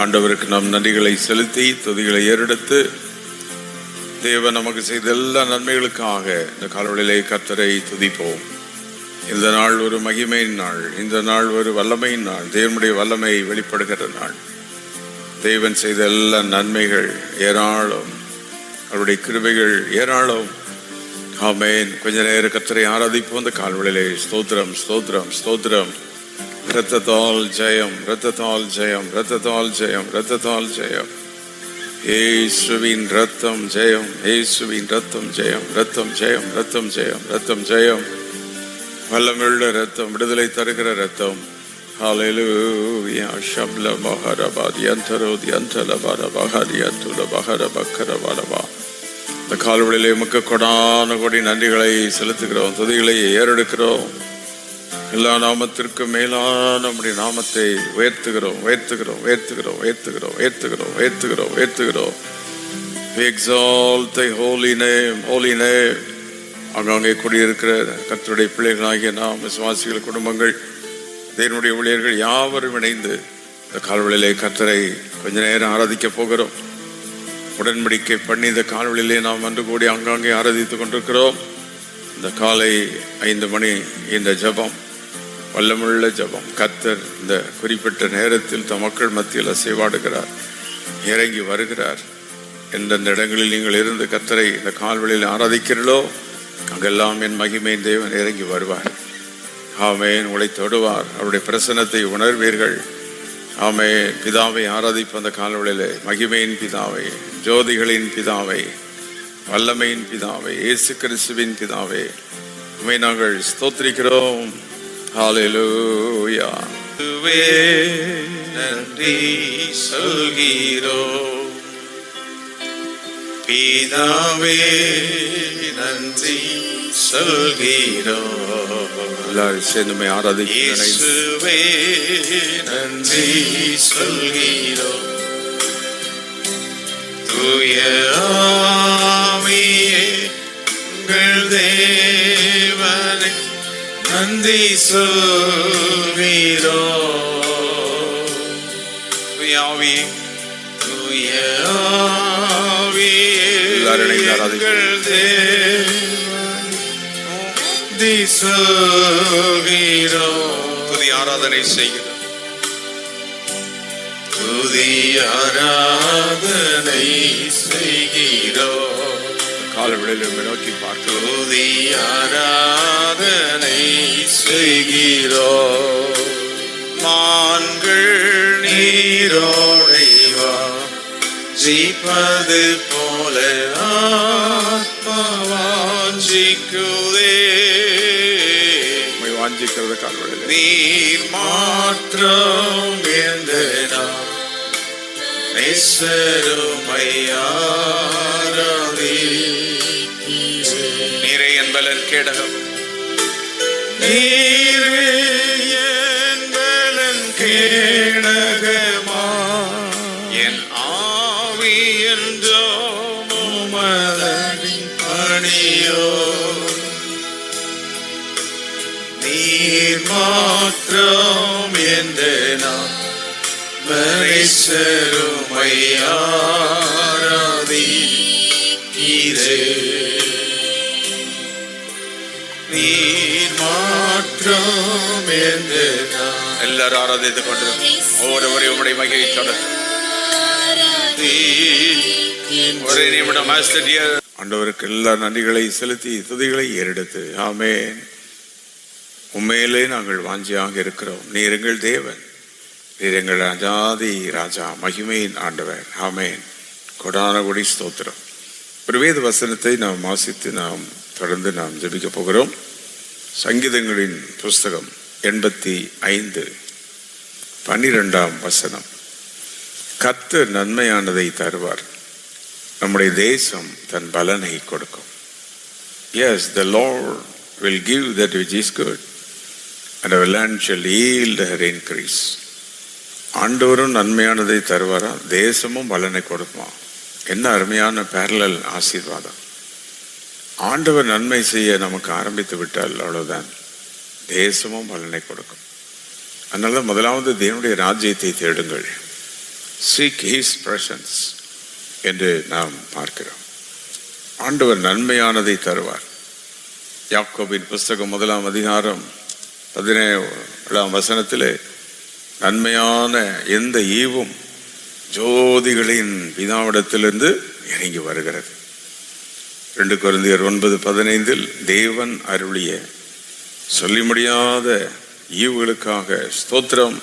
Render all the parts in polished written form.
ஆண்டவருக்கு நாம் நன்றிகளை செலுத்தி துதிகளை ஏறெடுத்து தேவன் நமக்கு செய்த எல்லா நன்மைகளுக்காக இந்த காலவெளியிலே கர்த்தரை துதிப்போம். இந்த நாள் ஒரு மகிமையின் நாள், இந்த நாள் ஒரு வல்லமையின் நாள், தேவனுடைய வல்லமை வெளிப்படுகிற நாள். தேவன் செய்த எல்லா நன்மைகள் ஏராளம், அவருடைய கிருபைகள் ஏராளம். ஆமென். கொஞ்ச நேரம் கர்த்தரை ஆராதிப்போம். இந்த கால்வெளியிலே ஸ்தோத்திரம் ஸ்தோத்திரம் ஸ்தோத்திரம். இரத்தத்தால் ஜெயம், இரத்தத்தால் ஜெயம், இரத்தத்தால் ஜெயம், இரத்தத்தால் ஜெயம். இயேசுவின் இரத்தம் ஜெயம், இயேசுவின் இரத்தம் ஜெயம், இரத்தம் ஜெயம், இரத்தம் ஜெயம், இரத்தம் ஜெயம். வல்லமையுள்ள இரத்தம், விடுதலை தருகிற இரத்தம். ஹல்லேலூயா. ஷப்ல மஹரபாதி அந்தரோதி அந்தலபார பஹரி அந்துல பஹர பக்கர வலபா. இந்த கால்வெளியிலே உமக்கு கொடான கொடி நன்றிகளை செலுத்துகிறோம், துதிகளை ஏறெடுக்கிறோம். எல்லா நாமத்திற்கும் மேலான நம்முடைய நாமத்தை உயர்த்துகிறோம், உயர்த்துகிறோம், உயர்த்துகிறோம், உயர்த்துகிறோம், உயர்த்துகிறோம், உயர்த்துகிறோம், உயர்த்துகிறோம். We exalt thy holy name, holy name. அங்கங்கே கூடியிருக்கிற கர்த்தருடைய பிள்ளைகளாகிய நாம், விசுவாசிகள் குடும்பங்கள், தேவனுடைய ஊழியர்கள் யாவரும் இணைந்து இந்த கால்வெளியிலே கர்த்தரை கொஞ்ச நேரம் ஆராதிக்க போகிறோம். உடன்படிக்கை பண்ணி இந்த கால்வெளியிலே நாம் அன்று கூடி அங்கங்கே ஆராதித்துக் கொண்டிருக்கிறோம். இந்த காலை 5 மணி இந்த ஜபம் வல்லமுள்ள ஜபம். கர்த்தர் இந்த குறிப்பிட்ட நேரத்தில் தம் மக்கள் மத்தியில் அசைவாடுகிறார், இறங்கி வருகிறார். எந்தெந்த இடங்களில் நீங்கள் இருந்து கர்த்தரை இந்த கால்வெளியில் ஆராதிக்கிறீர்களோ அங்கெல்லாம் என் மகிமையின் தேவன் இறங்கி வருவார். ஆமென். உங்களை தொடுவார், அவருடைய பிரசன்னத்தை உணர்வீர்கள். ஆமென். பிதாவை ஆராதிப்பு அந்த கால்வெளியிலே. மகிமையின் பிதாவை, ஜோதிகளின் பிதாவை, வல்லமையின் பிதாவை, இயேசு கிறிஸ்துவின் பிதாவே, உம்மை நாங்கள் ஸ்தோத்திரிக்கிறோம். ஹல்லேலூயா. நன்றி சொல்கிறோம் பிதாவே, நன்றி சொல்கிறோம். எல்லாரும் சேர்ந்து ஆராதிக்கிறோம். நன்றி சொல்கிறோம். தூய ஆவியே எங்கள் தேவனே, நன்றி சொல்கிறோம். தூய ஆவியே, தூய ஆவியே எங்கள் தேவனே, நன்றி சொல்கிறோம். துதி ஆராதனை செய்கிறோம், துதி ஆராதனை செய்கிறோம். காலவெளியிலே நோக்கி பார்க்கிறோம். துதி ஆராதனை செய்கிறோம். மான்கள் நீரோடை வாஞ்சிப்பது போல ஆத்மா வாஞ்சிக்குதே. வாஞ்சிக்கிறது கால்வெளியிலே. நீர் மாற்றம் எந்தனா நீரே என்பலன் கேடகம், நீரே என்பலன் கேடகமா, என் ஆவி என்றோ உமதடி பணியோ. நீர் மாற்றம் எந்தனா எல்லாரும் ஆராதித்துக் கொண்டு ஒவ்வொருவரையும் உம்முடைய மகிமையை தொடர்ந்து ஒரே நிமிடம் ஆண்டவருக்கு எல்லா நன்றிகளை செலுத்தி துதிகளை ஏறெடுத்து. ஆமென். உண்மையிலே நாங்கள் வாஞ்சியாக இருக்கிறோம். நீர் எங்கள் தேவன், நீர் எங்கள் ராஜாதி ராஜா, மகிமையின் ஆண்டவர். ஆமென். கொடான கொடி ஸ்தோத்திரம். ஒரு வேத வசனத்தை நாம் வாசித்து நாம் தொடர்ந்து நாம் ஜெபிக்க போகிறோம். சங்கீதங்களின் புஸ்தகம் 85:12. கர்த்தர் நன்மையானதை தருவார், நம்முடைய தேசம் தன் பலனை கொடுக்கும். Yes, the Lord will give that which is good, and our land shall yield her increase. ஆண்டவரும் நன்மையானதை தருவாரா, தேசமும் பலனை கொடுக்குமா. என்ன அருமையான பேரலல் ஆசீர்வாதம். ஆண்டவர் நன்மை செய்ய நமக்கு ஆரம்பித்து விட்டால் அவ்வளவுதான், தேசமும் பலனை கொடுக்கும். அதனால முதலாவது தேவனுடைய ராஜ்யத்தை தேடுங்கள், seek his presence என்று நாம் பார்க்கிறோம். ஆண்டவர் நன்மையானதை தருவார். யாக்கோபின் புஸ்தகம் 1 அதிகாரம் 17 நன்மையான எந்த ஈவும் ஜோதிகளின் பிதாவிடத்திலிருந்து இறங்கி வருகிறது. 2 கொரிந்தியர் 9:15 தேவன் அருளிய சொல்லி முடியாத ஈவுகளுக்காக ஸ்தோத்திரம்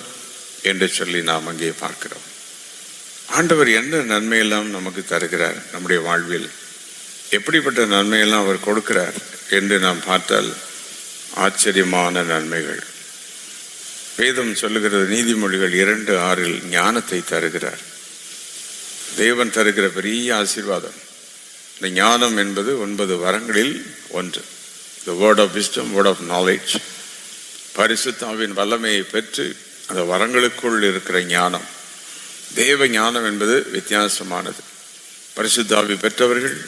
என்று சொல்லி நாம் அங்கே பார்க்கிறோம். ஆண்டவர் என்ன நன்மையெல்லாம் நமக்கு தருகிறார், நம்முடைய வாழ்வில் எப்படிப்பட்ட நன்மையெல்லாம் அவர் கொடுக்கிறார் என்று நாம் பார்த்தால் ஆச்சரியமான நன்மைகள். வேதம் சொல்லுகிறது, நீதிமொழிகள் 2:6 ஞானத்தை தருகிறார். தேவன் தருகிற பெரிய ஆசீர்வாதம். இந்த ஞானம் என்பது 9 வரங்களில் ஒன்று. The word of wisdom, word of knowledge. பரிசுத்தாவின் வல்லமையை பெற்று அந்த வரங்களுக்குள் இருக்கிற ஞானம், தேவ ஞானம் என்பது வித்தியாசமானது. பரிசுத்தாவி பெற்றவர்கள்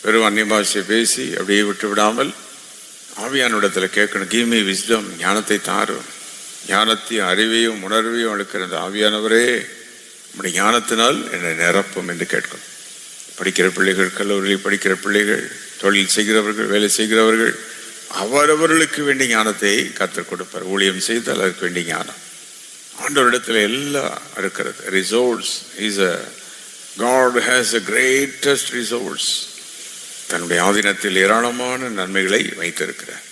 வெறும் அந்நிய பாஷை பேசி அப்படியே விட்டு விடாமல் ஆவியானிடத்தில் கேட்கணும், கிவ் மீ விஸ்டம், ஞானத்தை தாரும். ஞானத்தையும் அறிவையும் உணர்வையும் அளிக்கிற அந்த ஆவியானவரே நம்முடைய ஞானத்தினால் என்னை நிரப்பும் என்று கேட்கணும். படிக்கிற பிள்ளைகள், கல்லூரியில் படிக்கிற பிள்ளைகள், தொழில் செய்கிறவர்கள், வேலை செய்கிறவர்கள், அவரவர்களுக்கு வேண்டிய ஞானத்தை கற்றுக் கொடுப்பார். ஊழியம் செய்தால் அதற்கு வேண்டிய ஞானம் ஆண்டவரிடத்தில் எல்லாம் இருக்கிறது. Resource is a God has a greatest resource. தன்னுடைய ஆதீனத்தில் ஏராளமான நன்மைகளை வைத்திருக்கிறார்.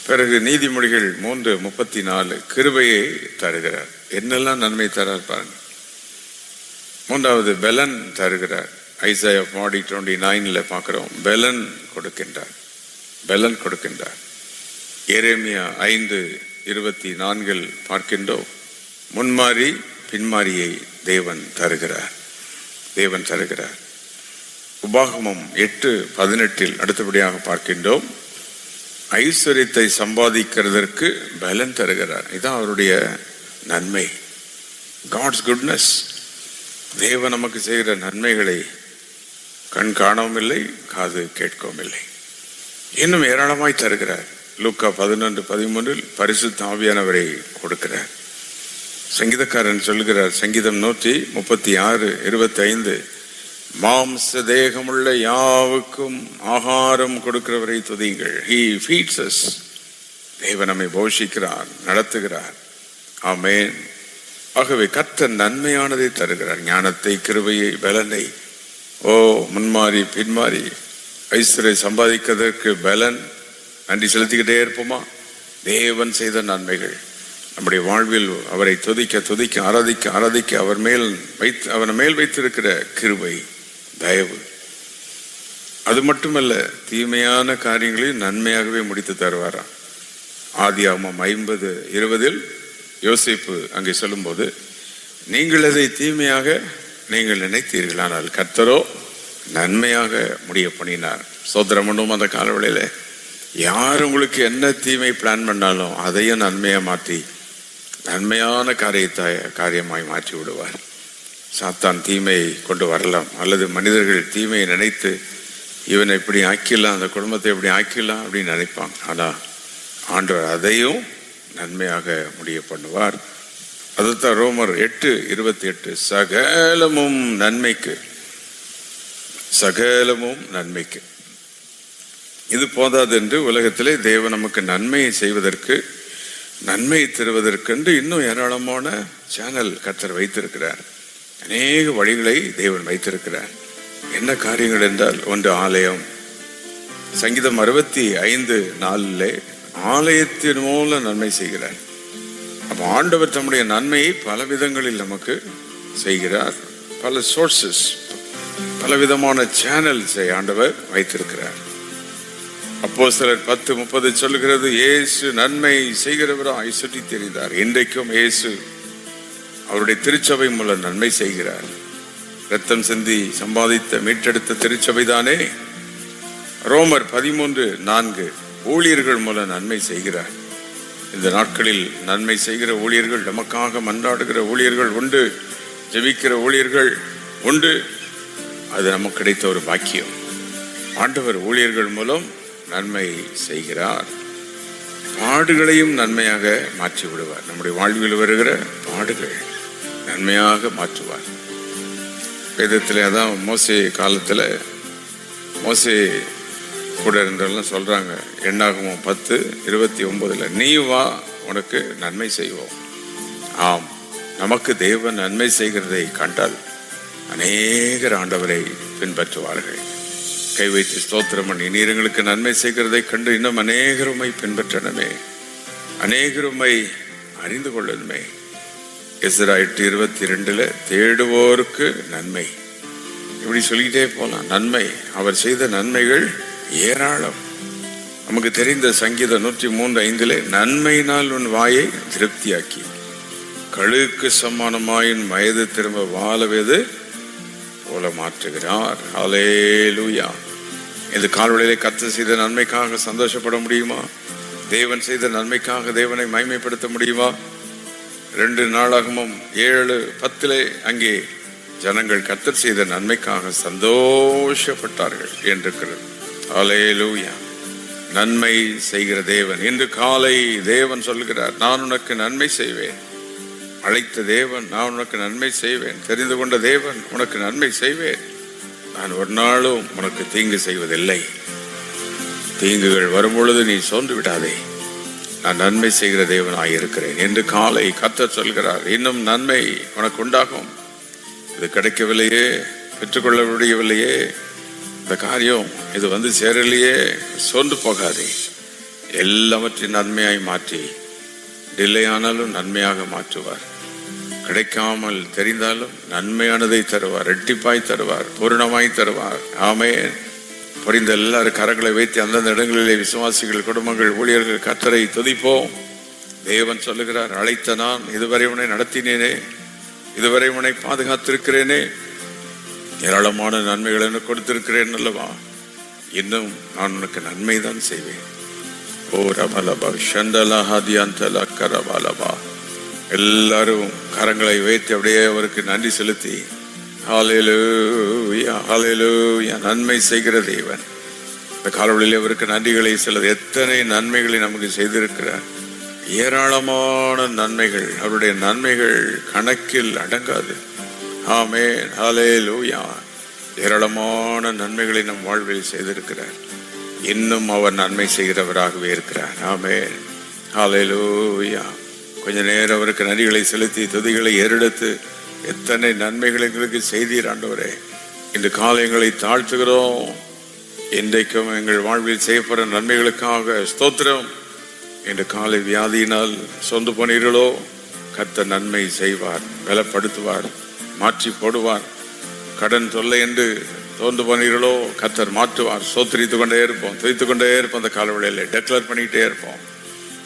பிறகு நீதிமொழிகள் 3:34 கிருபையை தருகிறார். என்னெல்லாம் நன்மை தரார் பாருங்க. 3வது பெலன் தருகிறார். ஐசாயா 40:29 பார்க்கிறோம், பெலன் கொடுக்கின்றார், பெலன் கொடுக்கின்றார். எரேமியா 5:24 பார்க்கின்றோம், முன்மாறி பின்மாரியை தேவன் தருகிறார், தேவன் தருகிறார். உபாகமம் 8:18 அடுத்தபடியாக பார்க்கின்றோம், ஐஸ்வர்யத்தை சம்பாதிக்கிறதற்கு பலன் தருகிறார். இதுதான் அவருடைய நன்மை. God's goodness. தேவன் நமக்கு செய்கிற நன்மைகளை கண் காணவும் இல்லை, காது கேட்கவும் இல்லை, இன்னும் ஏராளமாய் தருகிறார். லூக்கா 11:13 பரிசுத்த ஆவியானவரை கொடுக்கிறார். சங்கீதக்காரன் சொல்கிறார், சங்கீதம் 136:25 மாம்ச தேகமுள்ள யாவுக்கும் ஆகாரம் கொடுக்கிறவரை துதியுங்கள். He feeds us. தேவன் நம்மை போஷிக்கிறார், நடத்துகிறார். ஆமென். ஆகவே கர்த்தர் நன்மையானதை தருகிறார். ஞானத்தை, கிருபையை, பலனை. முன்மாறி பின்மாறி ஐஸ்வர்யை சம்பாதிக்கிறதற்கு பலன். நன்றி செலுத்திக்கிட்டே இருப்போமா? தேவன் செய்த நன்மைகள் நம்முடைய வாழ்வில் அவரை துதிக்க துதிக்க ஆராதிக்க ஆராதிக்க அவர் மேல் வைத்திருக்கிற கிருபை, தயவு. அது மட்டுமல்ல, தீமையான காரியங்களையும் நன்மையாகவே முடித்து தருவாராம். ஆதியாகமம் 50:20 யோசேப்பு அங்கே சொல்லும்போது, நீங்கள் அதை தீமையாக நீங்கள் நினைத்தீர்கள், ஆனால் கர்த்தரோ நன்மையாக முடிய பண்ணினார். சோதரமனும் அந்த காலவெளியில யார் உங்களுக்கு என்ன தீமை பிளான் பண்ணாலும் அதையும் நன்மையாக மாற்றி நன்மையான காரியமாய் மாற்றி விடுவார். சாத்தான் தீமையை கொண்டு வரலாம், அல்லது மனிதர்கள் தீமையை நினைத்து இவனை இப்படி ஆக்கிடலாம், அந்த குடும்பத்தை இப்படி ஆக்கிடலாம் அப்படின்னு நினைப்பாங்க. ஆனால் ஆண்டவர் அதையும் நன்மையாக முடிய பண்ணுவார். அதுதான் ரோமர் 8:28 சகலமும் நன்மைக்கு, சகலமும் நன்மைக்கு. இது போதாது என்று உலகத்திலே தேவன் நமக்கு நன்மையை செய்வதற்கு, நன்மை தருவதற்கென்று இன்னும் ஏராளமான சேனல் கர்த்தர் வைத்திருக்கிறார். அநேக வழிகளை தேவன் வைத்திருக்கிறார். என்ன காரியங்கள் என்றால், ஒன்று ஆலயம். சங்கீதம் 65:4 ஆலயத்தின் மூலம் நன்மை செய்கிறார். அப்போ ஆண்டவர் தம்முடைய நன்மையை பல விதங்களில் நமக்கு செய்கிறார். பல சோர்சஸ், பலவிதமான சேனல்ஸை ஆண்டவர் வைத்திருக்கிறார். அப்போஸ்தலர் 10:30 சொல்லுகிறது, இயேசு நன்மை செய்கிறவராய் சுற்றி தெரிந்தார். இன்றைக்கும் இயேசு அவருடைய திருச்சபை மூலம் நன்மை செய்கிறார். ரத்தம் சிந்தி சம்பாதித்த மீட்டெடுத்த திருச்சபை தானே. ரோமர் 13:4 ஊழியர்கள் மூலம் நன்மை செய்கிறார். இந்த நாட்களில் நன்மை செய்கிற ஊழியர்கள், நமக்காக மன்றாடுகிற ஊழியர்கள் உண்டு, ஜெபிக்கிற ஊழியர்கள் உண்டு. அது நமக்கு கிடைத்த ஒரு பாக்கியம். ஆண்டவர் ஊழியர்கள் மூலம் நன்மை செய்கிறார். பாடுகளையும் நன்மையாக மாற்றி விடுவார். நம்முடைய வாழ்வில் வருகிற பாடுகள் நன்மையாக மாற்றுவார். வேதத்தில் அதான் மோசே காலத்தில் மோசே கூட இருந்தெல்லாம் சொல்கிறாங்க. எண்ணாகமம் 10:29 நீ வா, உனக்கு நன்மை செய்வோம். ஆம், நமக்கு தேவன் நன்மை செய்கிறதை கண்டால் அநேகர் ஆண்டவரை பின்பற்றுவார்கள். கை வைத்து ஸ்தோத்திரம் பண்ணி, நீர் எங்களுக்கு நன்மை செய்கிறதை கண்டு இன்னும் அநேகருமை பின்பற்றணுமே, அநேகருமை அறிந்து கொள்ளணுமே. எஸ்ரா 8:22 தேடுவோருக்கு நன்மை. இப்படி சொல்லிக்கிட்டே போலாம். நன்மை, அவர் செய்த நன்மைகள் ஏராளம். நமக்கு தெரிந்த சங்கீதம் 103:5 நன்மையினால் உன் வாயை திருப்தியாக்கி கழுக்கு சமானமாயின் வயது திரும்ப வாழவது போல மாற்றுகிறார். ஹல்லேலூயா. இந்த கால்வழியிலே கர்த்தர் செய்த நன்மைக்காக சந்தோஷப்பட முடியுமா? தேவன் செய்த நன்மைக்காக தேவனை மகிமைப்படுத்த முடியுமா? 2 நாளாகமும் 7:10 அங்கே ஜனங்கள் கர்த்தர் செய்த நன்மைக்காக சந்தோஷப்பட்டார்கள் என்றிருக்கிறது. ஹல்லேலூயா. நன்மை செய்கிற தேவன். இன்று காலை தேவன் சொல்கிறார், நான் உனக்கு நன்மை செய்வேன். அழைத்த தேவன், நான் உனக்கு நன்மை செய்வேன். தெரிந்து கொண்ட தேவன், உனக்கு நன்மை செய்வேன். நான் ஒரு நாளும் உனக்கு தீங்கு செய்வதில்லை. தீங்குகள் வரும்பொழுது நீ சோர்ந்து விடாதே, நான் நன்மை செய்கிற தேவனாய் இருக்கிறேன் என்று காலை கர்த்தர் சொல்கிறார். இன்னும் நன்மை உனக்கு உண்டாகும். இது கிடைக்கவில்லையே, பெற்றுக்கொள்ள முடியவில்லையே, இந்த காரியம் இது வந்து சேரலையே, சோர்ந்து போகாதே. எல்லாவற்றையும் நன்மையாய் மாற்றி, டிலே ஆனாலும் நன்மையாக மாற்றுவார். கிடைக்காமல் தெரிந்தாலும் நன்மையானதை தருவார், ரெட்டிப்பாய் தருவார், பூரணமாய் தருவார். ஆமென். புரிந்த எல்லாரும் கரங்களை வைத்து அந்தந்த இடங்களிலே விசுவாசிகள், குடும்பங்கள், ஊழியர்கள் கர்த்தரை துதிப்போம். தேவன் சொல்லுகிறார், அழைத்த நான் இதுவரை உன்னை நடத்தினேனே, இதுவரை உன்னை பாதுகாத்திருக்கிறேனே, ஏராளமான நன்மைகளை எனக்கு கொடுத்திருக்கிறேன் அல்லவா, இன்னும் நான் உனக்கு நன்மை தான் செய்வேன். ஓ ரபலபா ஷண்டலா ஹதியந்தலா கரபலபா. எல்லாரும் கரங்களை வைத்து அப்படியே அவருக்கு நன்றி செலுத்தி, ஹல்லேலூயா ஹல்லேலூயா. நன்மை செய்கிற தேவன். இந்த காலவழியில் அவருக்கு நன்றிகளை செலுத்த எத்தனை நன்மைகளை நமக்கு செய்திருக்கிறார். ஏராளமான நன்மைகள், அவருடைய நன்மைகள் கணக்கில் அடங்காது. ஆமென். ஹல்லேலூயா. ஏராளமான நன்மைகளை நம் வாழ்வில் செய்திருக்கிறார். இன்னும் அவர் நன்மை செய்கிறவராகவே இருக்கிறார். ஆமென். ஹல்லேலூயா. கொஞ்ச நேரம் அவருக்கு நன்றிகளை செலுத்தி துதிகளை ஏறெடுத்து, எத்தனை நன்மைகள் எங்களுக்கு செய்தீர் ஆண்டவரே. இந்த காலங்களை தாழ்த்துகிறோம். இன்றைக்கும் எங்கள் வாழ்வில் செய்யப்படுற நன்மைகளுக்காக ஸ்தோத்திரம். இந்த காலை வியாதியினால் சொந்து போனீர்களோ, கர்த்தர் நன்மை செய்வார், பலப்படுத்துவார், மாற்றி போடுவார். கடன் தொல்லை என்று தோன்று போனீர்களோ, கர்த்தர் மாற்றுவார். சோத்திரித்து கொண்டே இருப்போம், துதித்து கொண்டே இருப்போம். அந்த காலவழியில் டெக்ளேர் பண்ணிக்கிட்டே இருப்போம்.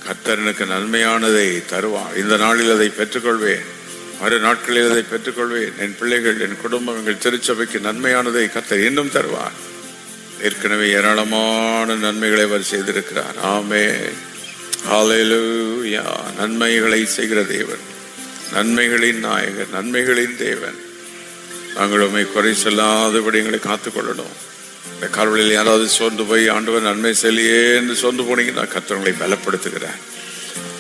கர்த்தர் எனக்கு நன்மையானதை தருவார். இந்த நாளில் அதை பெற்றுக்கொள்வேன், மறு நாட்களில் அதை பெற்றுக்கொள்வேன். என் பிள்ளைகள், என் குடும்பம், எங்கள் திருச்சபைக்கு நன்மையானதை கர்த்தர் இன்னும் தருவார். ஏற்கனவே ஏராளமான நன்மைகளை அவர் செய்திருக்கிறார். ஆமென். ஹல்லேலூயா. நன்மைகளை செய்கிற தேவன், நன்மைகளின் நாயகர், நன்மைகளின் தேவன். நாங்கள் உண்மை குறை சொல்லாதபடி எங்களை காத்துக்கொள்ளணும். இந்த கால்வழியில் யாராவது சோர்ந்து போய் ஆண்டவர் நன்மை செய்யலையே என்று சோர்ந்து போனீங்கன்னா, கர்த்தர் உங்களை பலப்படுத்துகிறார்.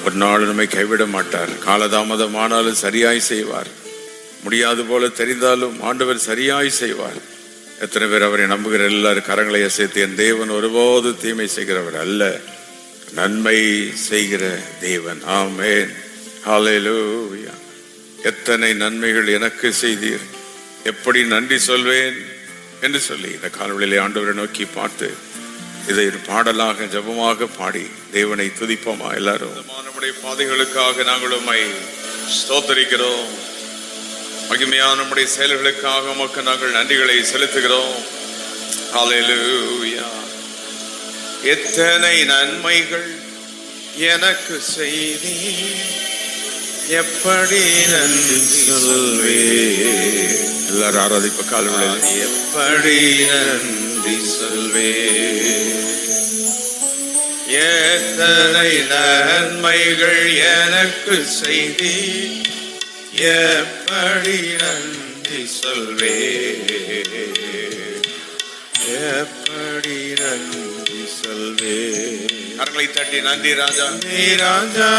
ஒரு நாள் நம்மை கைவிட மாட்டார். காலதாமதம் ஆனாலும் சரியாய் செய்வார். முடியாது போல தெரிந்தாலும் ஆண்டவர் சரியாய் செய்வார். எத்தனை பேர் அவரை நம்புகிற எல்லாரும் கரங்களை அசைத்து, என் தேவன் ஒருபோது தீமை செய்கிறவர் அல்ல, நன்மை செய்கிற தேவன். ஆமென். ஹல்லேலூயா. எத்தனை நன்மைகள் எனக்கு செய்தீர், எப்படி நன்றி சொல்வேன் என்று சொல்லி இந்த காலவழியிலே ஆண்டவரை நோக்கி பார்த்து இதை ஒரு பாடலாக ஜபமாக பாடி தேவனை துதிப்போமா எல்லாரும். நம்முடைய பாதைகளுக்காக நாங்கள் உம்மை ஸ்தோத்திரிக்கிறோம். மகிமையான நம்முடைய செயல்களுக்காக உமக்கு நாங்கள் நன்றிகளை செலுத்துகிறோம். ஹல்லேலூயா. எத்தனை நன்மைகள் எனக்கு செய்தி, எப்படி நன்றி சொல்வே. எல்லாரும் ஆராதிப்ப காலவழியில் எப்படி நன்றி சொல்வே. எத்தனை நன்மைகள் எனக்கு செய்தி, எப்படி நன்றி சொல்வே. எப்படி நன்றி சொல்வே. கரங்களை தட்டி நன்றி ராஜா, நன்றி ராஜா,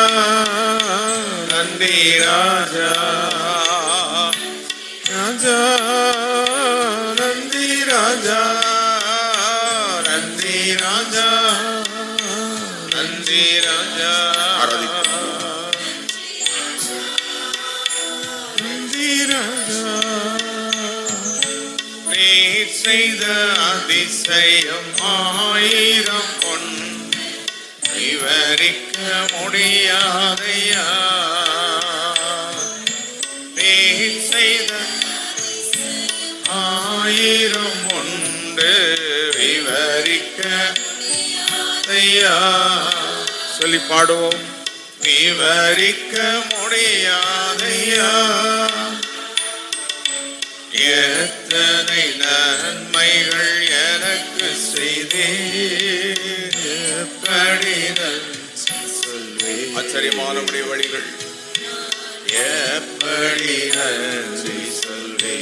நன்றி ராஜா, ராஜா, நன்றி ராஜா, நன்றி ராஜா, நன்றி ராஜா. நன்றி ராஜா, நீ செய்த அதிசயம் ஆயிரம் பொன் விவரிக்க முடியாதையா. நீ செய்த ஆயிரம் ஒன்று விவரிக்க சொல்லி பாடுவோம். விவரிக்க முடியாதையா, எத்தனை நன்மைகள் எனக்கு செய்தே சொல்வே. ஆச்சரியமான உடைய வழிகள் எப்படி நன்றி சொல்வே.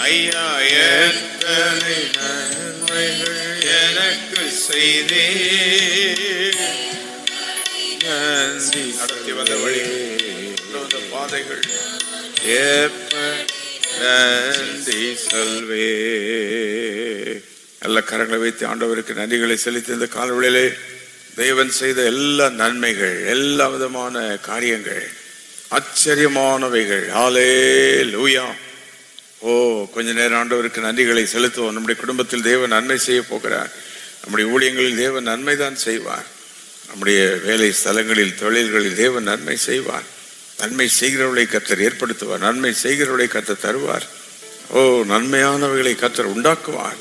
ஐயா, எத்தனை நன்மைகள் எனக்கு செய்தே நன்றி. நடத்தி வந்த வழிகள் பாதைகள் நன்றி சொல்வே. நல்ல கரங்களை வைத்து ஆண்டவருக்கு நன்றிகளை செலுத்தி இந்த காலவெளியிலே தேவன் செய்த எல்லா நன்மைகள், எல்லா விதமான காரியங்கள், ஆச்சரியமானவைகள். ஹல்லேலூயா. கொஞ்ச நேரம் ஆண்டவருக்கு நன்றிகளை செலுத்துவோம். நம்முடைய குடும்பத்தில் தேவன் நன்மை செய்ய போகிறார். நம்முடைய ஊழியங்களில் தேவன் நன்மை தான் செய்வார். நம்முடைய வேலை ஸ்தலங்களில், தொழில்களில் தேவன் நன்மை செய்வார். நன்மை செய்கிறவர்களை கர்த்தர் ஏற்படுத்துவார். நன்மை செய்கிறவர்களை கர்த்தர் தருவார். நன்மையானவைகளை கர்த்தர் உண்டாக்குவார்.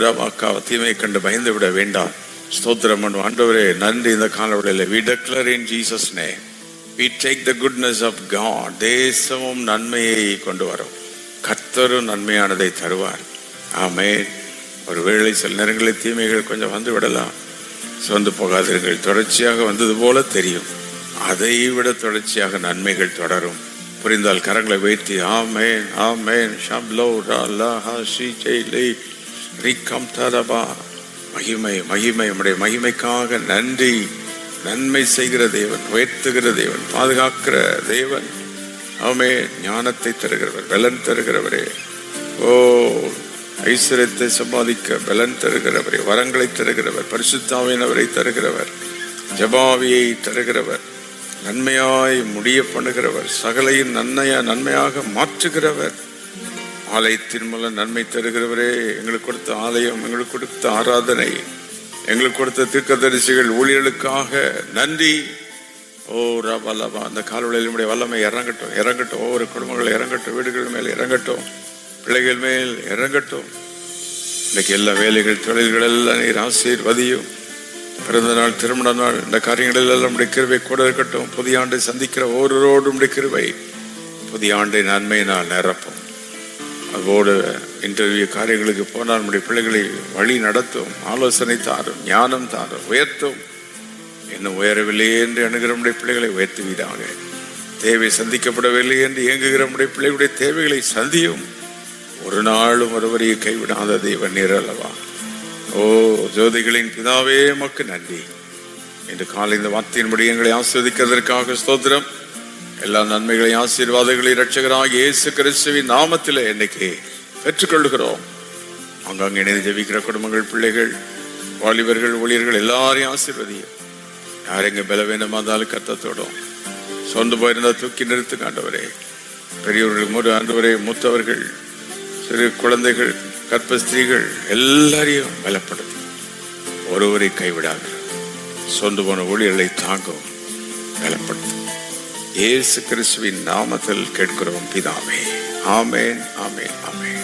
ரவாக்கா, தீமையை கண்டு பயந்து விட வேண்டாம். ஸ்தோத்திரம் பண்ணுவோம். ஆண்டவரே நன்றி. இந்த காலவெளியில் we declare in Jesus name, we take the goodness of God. தேசமும் நன்மையை கொண்டு வரும். கர்த்தரும் நன்மையானதை தருவார். ஆமென். ஒருவேளை சில நேரங்களில் தீமைகள் கொஞ்சம் வந்து விடலாம். சொந்து போகாதீர்கள். தொடர்ச்சியாக வந்தது போல தெரியும். அதை விட தொடர்ச்சியாக நன்மைகள் தொடரும். புரிந்தால் கரங்களை வைத்து ஆமென், ஆமென். ஷப்லோ ராலா ஹாஷி ஜெய்லே ரிகம் தரபா. மகிமை, மகிமை, நம்முடைய மகிமைக்காக நன்றி. நன்மை செய்கிற தேவன், உயர்த்துகிற தேவன், பாதுகாக்கிற தேவன். ஆமென். ஞானத்தை தருகிறவர், பலன் தருகிறவரே. ஐஸ்வர்யத்தை சம்பாதிக்க பலன் தருகிறவரே, வரங்களை தருகிறவர், பரிசுத்தாவியானவரை தருகிறவர், ஜபாவியை தருகிறவர், நன்மையாய் முடிய பண்ணுகிறவர், சகலையும் நன்மையாக மாற்றுகிறவர், ஆலயத்தின் மூலம் நன்மை தருகிறவரே. எங்களுக்கு கொடுத்த ஆலயம், எங்களுக்கு கொடுத்த ஆராதனை, எங்களுக்கு கொடுத்த தீர்க்கதரிசிகள், ஊழியர்களுக்காக நன்றி. ரபலபா. அந்த காலவெளியில் நம்முடைய வல்லமை இறங்கட்டும், இறங்கட்டும். ஒவ்வொரு குடும்பங்கள் இறங்கட்டும், வீடுகள் மேல் இறங்கட்டும், பிள்ளைகள் மேல் இறங்கட்டும். இன்னைக்கு எல்லா வேலைகள், தொழில்கள் எல்லாம் நீர் ஆசீர்வதியும். பிறந்த நாள், திருமண நாள், இந்த காரியங்களில் எல்லாம் நம்முடைய கிருபை கூட இருக்கட்டும். புதிய ஆண்டை சந்திக்கிற ஒவ்வொருவரோடு நம்முடைய கிருபை புதிய ஆண்டை நன்மையினால் நிரப்பும். அதோடு இன்டர்வியூ காரியங்களுக்கு போனால் நம்முடைய பிள்ளைகளை வழி நடத்தும், ஆலோசனை தாரும், ஞானம் தாரும், உயர்த்தும். இன்னும் உயரவில்லையே என்று எண்ணுகிற நம்முடைய பிள்ளைகளை உயர்த்துவீராக. தேவை சந்திக்கப்படவில்லை என்று இயங்குகிற நம்முடைய பிள்ளைகளுடைய தேவைகளை சந்தியும். ஒரு நாளும் ஒருவரையும் கைவிடாத தெய்வ நீர் அல்லவா. ஜோதிகளின் பிதாவே மக்கு நன்றி. இன்று காலை இந்த வார்த்தையின்படி எங்களை ஆசீர்வதிக்கிறதற்காக ஸ்தோத்திரம். எல்லா நன்மைகளையும் ஆசீர்வாதங்களையும் இரட்சகராக இயேசு கிறிஸ்துவின் நாமத்தில் இன்னைக்கு பெற்றுக்கொள்கிறோம். அங்கங்கே இணைந்து ஜெபிக்கிற குடும்பங்கள், பிள்ளைகள், வாலிபர்கள், ஊழியர்கள் எல்லாரையும் ஆசீர்வதியும். யார் எங்க பலவீனமாக இருந்தாலும் கர்த்தத்தோடும், சொந்து போயிருந்தால் தூக்கி நிறுத்துங்க ஆண்டவரே. பெரியவர்கள், ஆண்டவரே, மூத்தவர்கள், சிறு குழந்தைகள், கர்ப்பஸ்திரீகள் எல்லாரையும் பலப்படுத்தும். ஒருவரை கைவிடாது. சொந்து போன ஊழியர்களை தாங்கும், பலப்படுத்தும். இயேசு கிறிஸ்துவின் நாமத்தில் கேட்கிறோம் பிதாவே. ஆமென், ஆமென், ஆமென்.